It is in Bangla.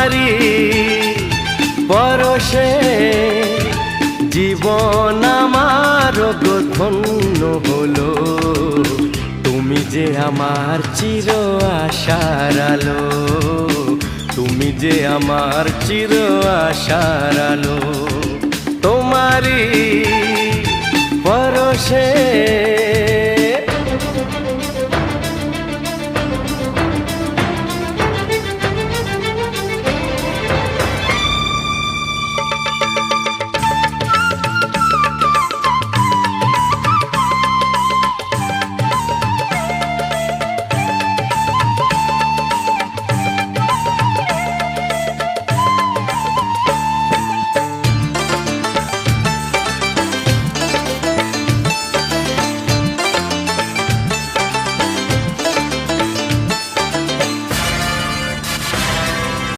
তোমারি পরশে জীবন আমার গো ধন্য হলো। তুমি যে আমার চির আশার আলো, তুমি যে আমার চির আশার আলো। তোমারি পরশে